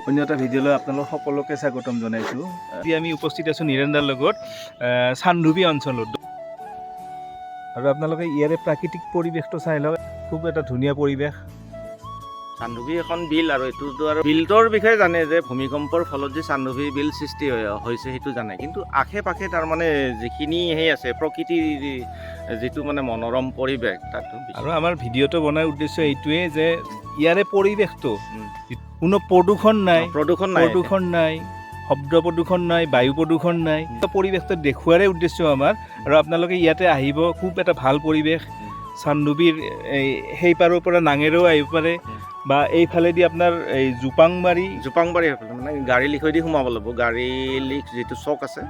অন্য এটা ভিডিঅ'লৈ আপোনালোক সকলোকে স্বাগতম জনাইছোঁ। আজি আমি উপস্থিত আছোঁ নিৰেন্দাৰ লগত চান্দুবি অঞ্চলত। আৰু আপোনালোকে ইয়াৰে প্ৰাকৃতিক পৰিৱেশটো চাই লওক, খুব এটা ধুনীয়া পৰিৱেশ। চান্দুবি এখন বিল, আৰু এইটোতো আৰু বিলটোৰ বিষয়ে জানে যে ভূমিকম্পৰ ফলত যে চান্দুবি বিল সৃষ্টি হৈছে সেইটো জানে, কিন্তু আশে পাশে তাৰমানে যিখিনি সেই আছে প্ৰকৃতিৰ যিটো মানে মনোৰম পৰিৱেশ তাতো। আৰু আমাৰ ভিডিঅ'টো বনাৰ উদ্দেশ্য এইটোৱে যে ইয়াৰে পৰিৱেশটো কোনো প্ৰদূষণ নাই, শব্দ প্ৰদূষণ নাই, বায়ু প্ৰদূষণ নাই, পৰিৱেশটো দেখুৱাৰে উদ্দেশ্য আমাৰ। আৰু আপোনালোকে ইয়াতে আহিব, খুব এটা ভাল পৰিৱেশ। চান্দুবিৰ সেই পাৰৰ পৰা নাঙেৰেও আহিব পাৰে, বা এইফালেদি আপোনাৰ এই জোপাংবাৰী মানে গাড়ী লিখেদি সোমাব লাগিব। গাড়ী লিখ যিটো চক আছে,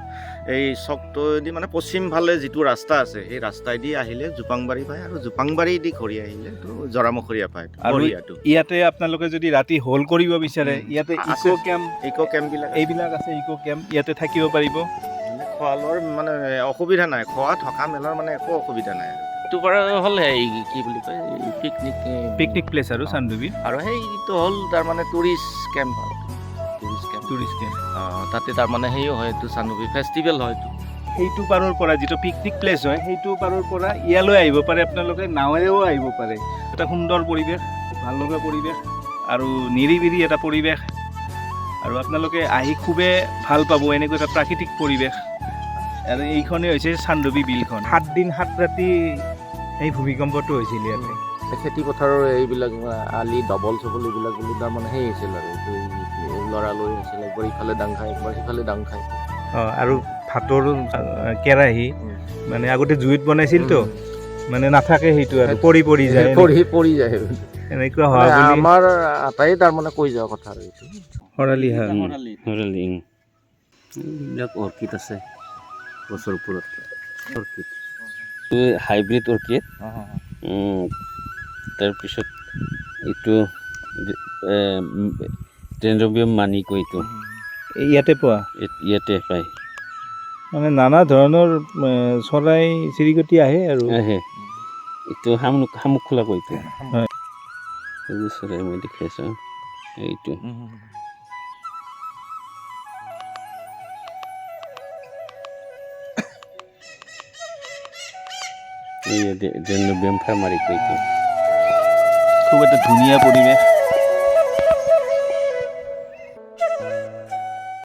এই চকটোৱেদি মানে পশ্চিম ফালে যিটো ৰাস্তা আছে সেই ৰাস্তাইদি আহিলে জোপাংবাৰী পায়, আৰু জোপাংবাৰী দি ঘূৰি আহিলে জৰামুখৰীয়া পায়। আৰু ইয়াতে আপোনালোকে যদি ৰাতি হল কৰিব বিচাৰে, ইয়াতে ইক' কেম্পবিলাক এইবিলাক আছে, ইক' কেম্প ইয়াতে থাকিব পাৰিব। খোৱা লোৱাৰ মানে অসুবিধা নাই, খোৱা থকা মেলাৰ মানে একো অসুবিধা নাই। এইটো পৰা হ'ল এই কি বুলি কয় পিকনিক প্লেচ আৰু চান্দুবি, আৰু সেইটো হ'ল তাৰমানে টুৰিষ্ট কেম্প। তাতে তাৰমানে সেইও হয়, এইটো চান্দুবি ফেষ্টিভেল হয়। সেইটো পাৰৰ পৰা যিটো পিকনিক প্লেচ হয়, সেইটো পাৰৰ পৰা ইয়ালৈ আহিব পাৰে, আপোনালোকে নাৱেৰেও আহিব পাৰে। এটা সুন্দৰ পৰিৱেশ, ভাল লগা পৰিৱেশ আৰু নিৰিবিৰি এটা পৰিৱেশ, আৰু আপোনালোকে আহি খুবেই ভাল পাব এনেকুৱা এটা প্ৰাকৃতিক পৰিৱেশ। আৰু এইখনেই হৈছে চান্দুবি বিলখন। 7 দিন 7 ৰাতি এই ভূমিকম্পটো হৈছিল ইয়াতে। খেতি পথাৰৰ এইবিলাক আলি ডবল চবল এইবিলাক বুলি তাৰমানে সেই হৈছিল, আৰু লৰালৰি হৈছিল, একবাৰ ইফালে দাং খায়, একবাৰ সিফালে দাং খায়। আৰু ভাতৰ কেৰাহী মানে আগতে জুইত বনাইছিলতো, মানে নাথাকে, সেইটো আৰু পৰি যায় এনেকুৱা হয়। আমাৰ আটাই তাৰমানে কৈ যোৱা কথা আৰু এইটো শৰালি এইবিলাক অৰ্কিড আছে গছৰ ওপৰত, অৰ্কিড হাইব্ৰিড অৰ্কিড। তাৰপিছত এইটো টেন্ড্ৰবিয়াম মানি কয়, এইটো ইয়াতে পায়। মানে নানা ধৰণৰ চৰাই চিৰিকটি আহে। এইটো শামুক খোলা কয়, এইটো সৰু চৰাই মই দেখি আছোঁ। এইটো টেন্ড্ৰবিয়াম ফাৰ্মাৰী কয়, এইটো খুব এটা ধুনীয়া পৰিৱেশ।